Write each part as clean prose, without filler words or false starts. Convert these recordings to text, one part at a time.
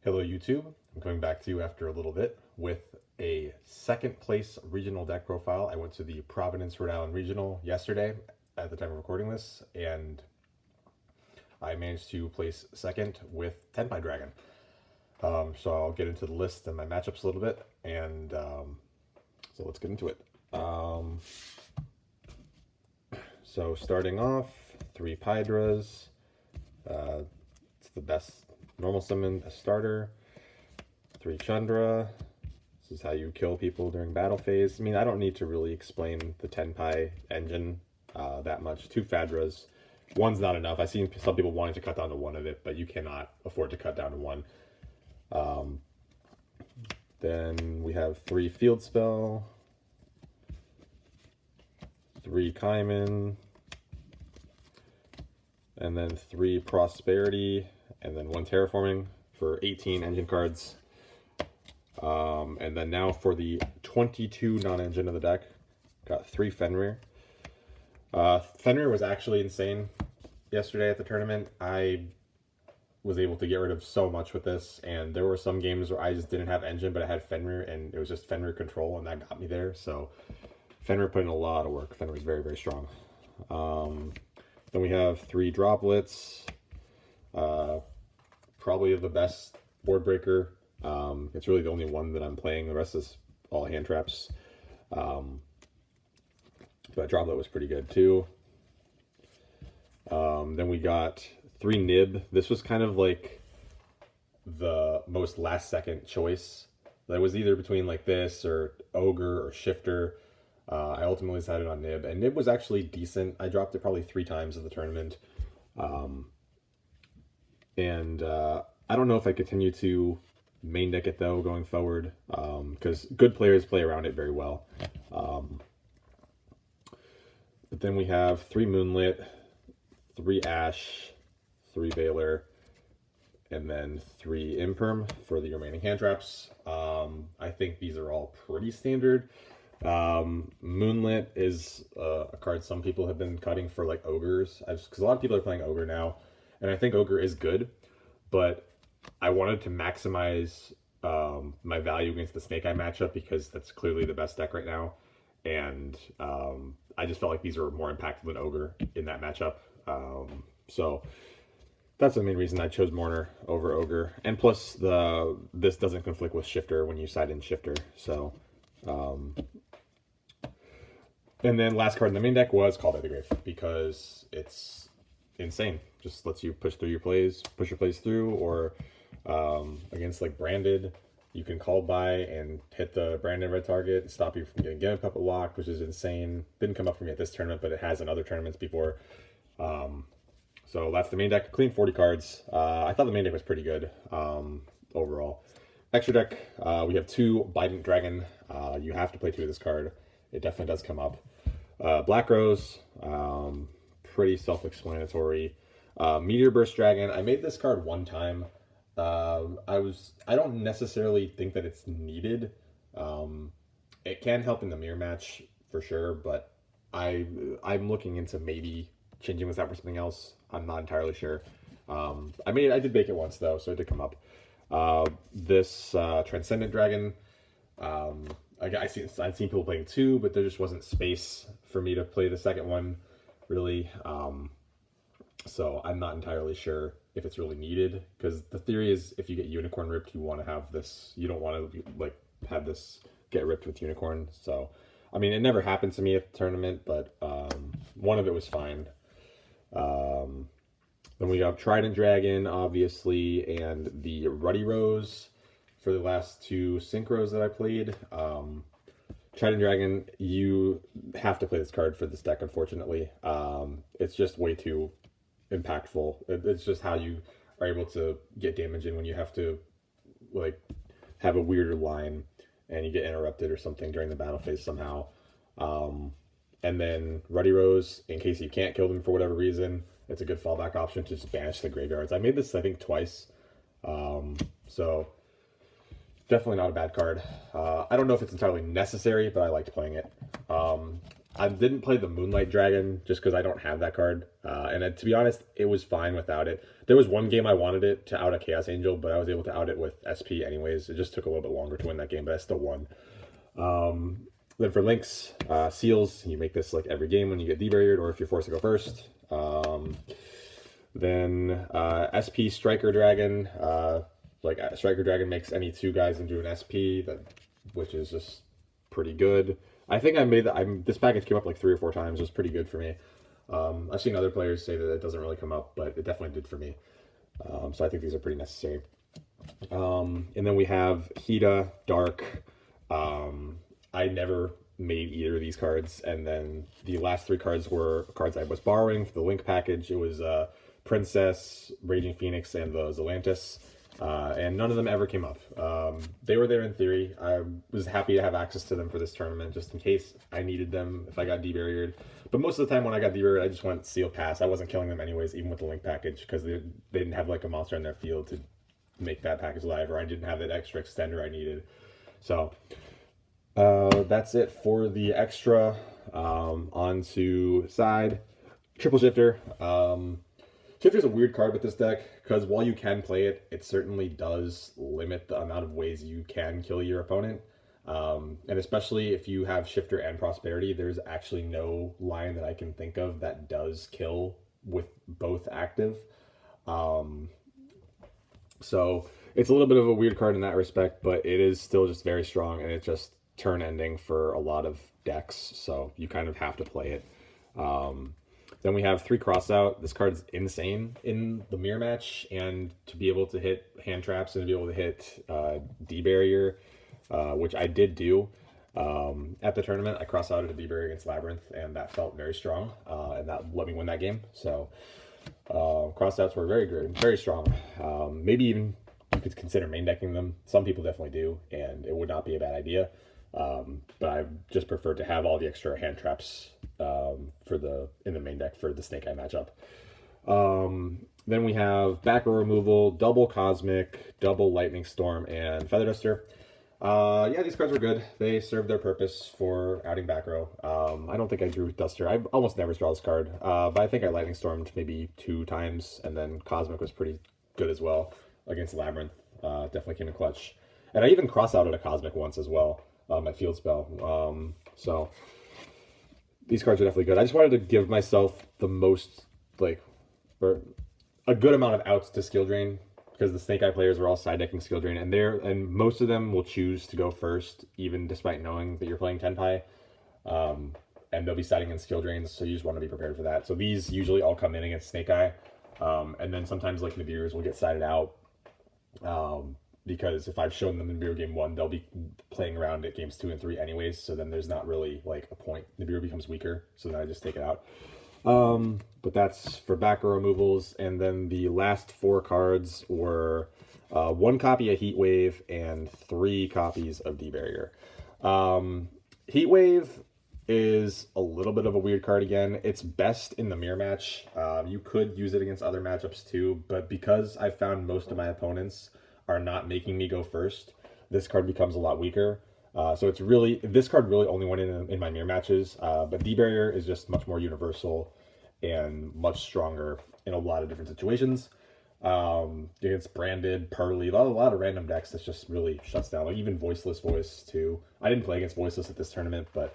Hello YouTube, I'm coming back to you after a little bit with a second place regional deck profile. I went to the Providence, Rhode Island Regional yesterday at the time of recording this, and I managed to place second with Tenpai Dragon. So I'll get into the list and my matchups a little bit, and so let's get into it. So starting off, 3 Pydras. It's the best normal summon, a starter. 3 Chandra. This is how you kill people during battle phase. I mean, I don't need to really explain the Tenpai engine that much. 2 Fadras. One's not enough. I've seen some people wanting to cut down to 1 of it, but you cannot afford to cut down to 1. Then we have 3 Field Spell. 3 Kaiman. And then 3 Prosperity. And then 1 Terraforming for 18 engine cards. And then now for the 22 non-engine of the deck, got 3 Fenrir. Fenrir was actually insane yesterday at the tournament. I was able to get rid of so much with this, and there were some games where I just didn't have engine, but I had Fenrir, and it was just Fenrir control, and that got me there. So Fenrir put in a lot of work. Fenrir is very, very strong. Then we have 3 Droplets. Probably the best board breaker. It's really the only one that I'm playing. The rest is all hand traps. But Droplet was pretty good too. Then we got 3 Nib. This was kind of like the most last second choice. That was either between like this or Ogre or Shifter. I ultimately decided on Nib, and Nib was actually decent. I dropped it probably 3 times in the tournament. I don't know if I continue to main deck it though going forward, because good players play around it very well. But then we have 3 Moonlit, 3 Ash, 3 Veiler, and then 3 Imperm for the remaining hand traps. I think these are all pretty standard. Moonlit is a card some people have been cutting for like Ogres, because a lot of people are playing Ogre now, and I think Ogre is good, but I wanted to maximize my value against the Snake Eye matchup because that's clearly the best deck right now, and I just felt like these are more impactful than Ogre in that matchup. So that's the main reason I chose Mourner over Ogre, and plus this doesn't conflict with Shifter when you side in Shifter. So and then last card in the main deck was Call by the Grave, because it's insane. Just lets you push your plays through, or against like Branded, you can call by and hit the Branded red target, stop you from getting Game Puppet locked, which is insane. Didn't come up for me at this tournament, but it has in other tournaments before. So that's the main deck. Clean 40 cards. I thought the main deck was pretty good overall. Extra deck, we have 2 Bident Dragon. You have to play 2 of this card. It definitely does come up. Black Rose, pretty self-explanatory. Meteor Burst Dragon. I made this card 1 time. I don't necessarily think that it's needed. It can help in the mirror match for sure, but I'm looking into maybe changing this out for something else. I'm not entirely sure. I did make it once though, so it did come up. This Transcendent Dragon. I've seen people playing 2, but there just wasn't space for me to play the second one, really. So I'm not entirely sure if it's really needed, because the theory is if you get Unicorn ripped, you want to have this. You don't want to like have this get ripped with Unicorn. So, I mean, it never happened to me at the tournament, but one of it was fine. Then we got Trident Dragon, obviously, and the Ruddy Rose for the last 2 synchros that I played. Trident Dragon, you have to play this card for this deck, unfortunately. It's just way too impactful. It's just how you are able to get damage in when you have to like have a weirder line and you get interrupted or something during the battle phase somehow. And then Ruddy Rose, in case you can't kill them for whatever reason, it's a good fallback option to just banish the graveyards. I made this, I think, twice. So definitely not a bad card. I don't know if it's entirely necessary, but I liked playing it. I didn't play the Moonlight Dragon just because I don't have that card. To be honest, it was fine without it. There was one game I wanted it to out a Chaos Angel, but I was able to out it with SP anyways. It just took a little bit longer to win that game, but I still won. Then for links, seals, you make this like every game when you get debarriered or if you're forced to go first. Then SP Striker Dragon, Striker Dragon makes any 2 guys into an SP, which is just pretty good. I think I made that. This package came up like 3 or 4 times. It was pretty good for me. I've seen other players say that it doesn't really come up, but it definitely did for me. So I think these are pretty necessary. And then we have Hida Dark. I never made either of these cards, and then the last 3 cards were cards I was borrowing for the Link package. It was Princess, Raging Phoenix, and the Zelantis. And none of them ever came up. They were there in theory. I was happy to have access to them for this tournament just in case I needed them if I got debarriered. But most of the time when I got debarriered, I just went Seal Pass. I wasn't killing them anyways, even with the Link package, because they didn't have like a monster in their field to make that package live, or I didn't have that extra extender I needed. So that's it for the extra. Onto side. Triple Shifter. Shifter's a weird card with this deck, because while you can play it, it certainly does limit the amount of ways you can kill your opponent. And especially if you have Shifter and Prosperity, there's actually no line that I can think of that does kill with both active. So it's a little bit of a weird card in that respect, but it is still just very strong, and it's just turn ending for a lot of decks, so you kind of have to play it. Then we have 3 Crossout. This card's insane in the mirror match, and to be able to hit hand traps and to be able to hit D-Barrier, which I did do. At the tournament, I cross-outed a D-Barrier against Labyrinth, and that felt very strong, and that let me win that game. So cross-outs were very good, very strong. Maybe even you could consider main decking them. Some people definitely do, and it would not be a bad idea. But I just prefer to have all the extra hand traps in the main deck for the Snake Eye matchup. Then we have back row removal, double Cosmic, double Lightning Storm, and Feather Duster. Yeah, these cards were good. They served their purpose for outing back row. I don't think I drew Duster. I almost never draw this card, but I think I Lightning Stormed maybe 2 times, and then Cosmic was pretty good as well against Labyrinth. Definitely came in clutch. And I even cross-outed a Cosmic once as well. My field spell. So these cards are definitely good. I just wanted to give myself the most, or a good amount of outs to skill drain, because the Snake Eye players are all side decking skill drain, and most of them will choose to go first, even despite knowing that you're playing Tenpai. And they'll be siding in skill drains, so you just want to be prepared for that. So these usually all come in against Snake Eye, and then sometimes like Nibiru's will get sided out. Because if I've shown them in Nibiru game 1, they'll be playing around at games 2 and 3 anyways, so then there's not really like a point. Nibiru becomes weaker, so then I just take it out. But that's for back row removals, and then the last 4 cards were 1 copy of Heat Wave and 3 copies of D-Barrier. Heat Wave is a little bit of a weird card again. It's best in the mirror match. You could use it against other matchups too, but because I found most of my opponents are not making me go first, this card becomes a lot weaker. So this card really only went in my mirror matches, but D-Barrier is just much more universal and much stronger in a lot of different situations. Against Branded, Pearly, a lot of random decks that just really shuts down, like even Voiceless Voice too. I didn't play against Voiceless at this tournament, but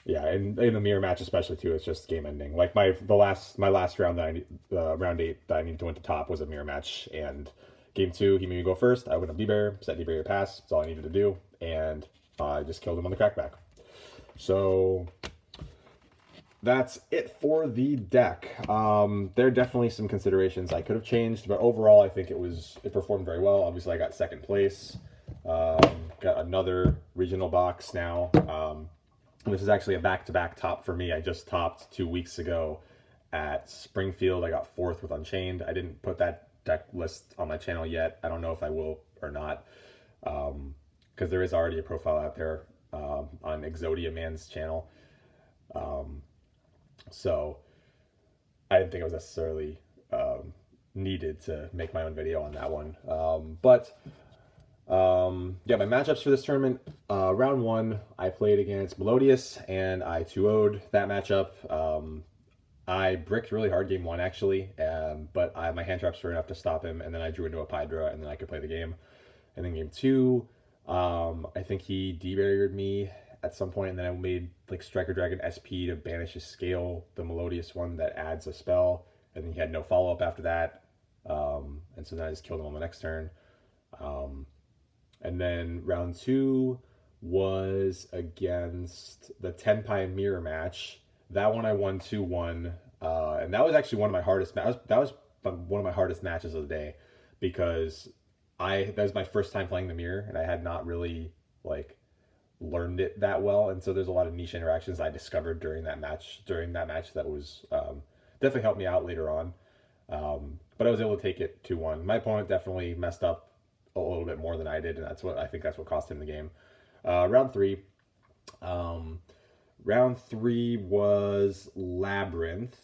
yeah, and in the mirror match especially too, it's just game ending. Like my last round round 8 that I needed to win to top was a mirror match, and game 2 he made me go first. I went up D-Barrier, set D-Barrier pass. That's all I needed to do, and I just killed him on the crackback. So that's it for the deck. There are definitely some considerations I could have changed, but overall I think it performed very well. Obviously I got 2nd place. Got another regional box now. This is actually a back-to-back top for me. I just topped 2 weeks ago at Springfield. I got 4th with Unchained. I didn't put that deck list on my channel yet. I don't know if I will or not, because there is already a profile out there on Exodia Man's channel. So I didn't think it was necessarily needed to make my own video on that one. But Yeah, my matchups for this tournament. Round one, I played against Melodius, and I 2-0'd that matchup. I bricked really hard game one actually, but my hand traps were enough to stop him, and then I drew into a Pydra, and then I could play the game. And then game two, I think he debarriered me at some point, and then I made like Striker Dragon SP to banish his scale, the Melodious one that adds a spell, and then he had no follow up after that. And so then I just killed him on the next turn. Um, and then round two was against the Tenpai mirror match. That one I won 2-1. And that was actually one of my hardest that was one of my hardest matches of the day because that was my first time playing the mirror and I had not really like learned it that well, and so there's a lot of niche interactions I discovered during that match that was definitely helped me out later on. But I was able to take it 2-1. My opponent definitely messed up a little bit more than I did, and that's what cost him the game. Round three. Round three was Labyrinth.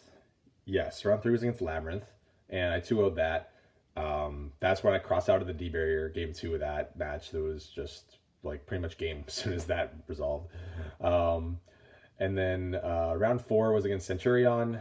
Yes, round three was against Labyrinth, and I 2-0'd that. That's when I crossed out of the D barrier game two of that match. That was just like pretty much game as soon as that resolved. And then round four was against Centurion.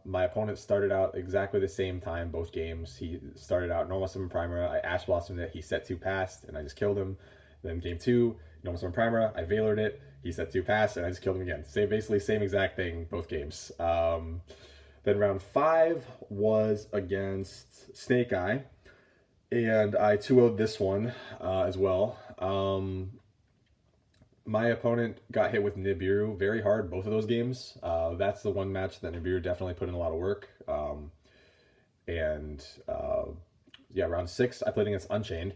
My opponent started out exactly the same time both games. He started out normal summon Primera. I Ash Blossomed it. He set two past, and I just killed him. Then game two, normal summon Primera. I Veilored it. He set two past, and I just killed him again. Basically same exact thing both games. Then round five was against Snake Eye, and I 2-0'd this one as well. My opponent got hit with Nibiru very hard both of those games. That's the one match that Nibiru definitely put in a lot of work. And yeah, round six, I played against Unchained.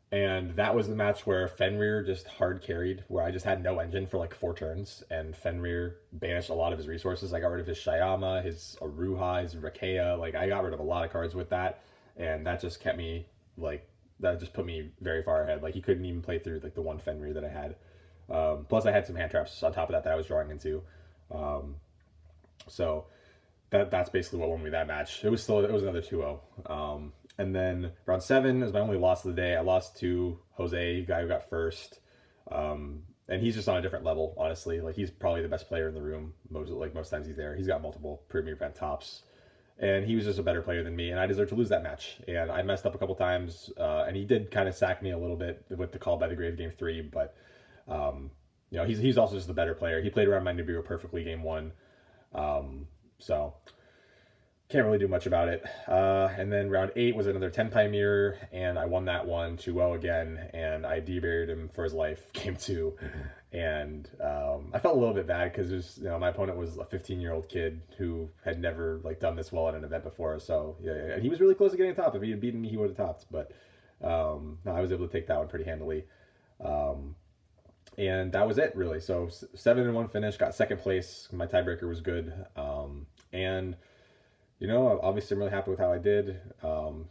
And that was the match where Fenrir just hard carried, where I just had no engine for like 4 turns, and Fenrir banished a lot of his resources. I got rid of his Shyama, his Aruha, his Rakea. Like, I got rid of a lot of cards with that, and that just kept me, like, that just put me very far ahead. Like, he couldn't even play through, like, the one Fenrir that I had. Plus, I had some hand traps on top of that I was drawing into. So that's basically what won me that match. It was another 2-0. And then round seven is my only loss of the day. I lost to Jose, guy who got first. And he's just on a different level, honestly. Like, he's probably the best player in the room most times he's there. He's got multiple premier event tops. And he was just a better player than me, and I deserved to lose that match. And I messed up a couple times, and he did kind of sack me a little bit with the call by the grave game 3, but he's also just the better player. He played around my Nibiru perfectly game 1. So can't really do much about it. And then round 8 was another Tenpai mirror, and I won that one 2-0 again, and I deburied him for his life game 2. And I felt a little bit bad because my opponent was a 15-year-old kid who had never like done this well at an event before. So yeah, and he was really close to getting top. If he had beaten me, he would have topped. But no, I was able to take that one pretty handily. And that was it, really. So 7-1 finish, got second place. My tiebreaker was good. And obviously I'm really happy with how I did.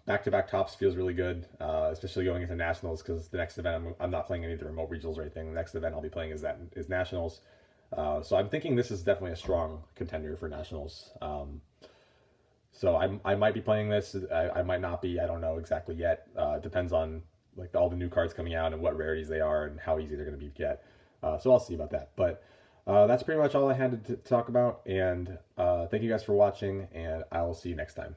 Back-to-back tops feels really good, especially going into nationals, because the next event I'm not playing any of the remote regionals or anything. The next event I'll be playing is nationals. So I'm thinking this is definitely a strong contender for nationals. So I might be playing this. I might not be. I don't know exactly yet. It depends on like all the new cards coming out and what rarities they are and how easy they're going to be to get. So I'll see about that. But that's pretty much all I had to talk about. And thank you guys for watching, and I will see you next time.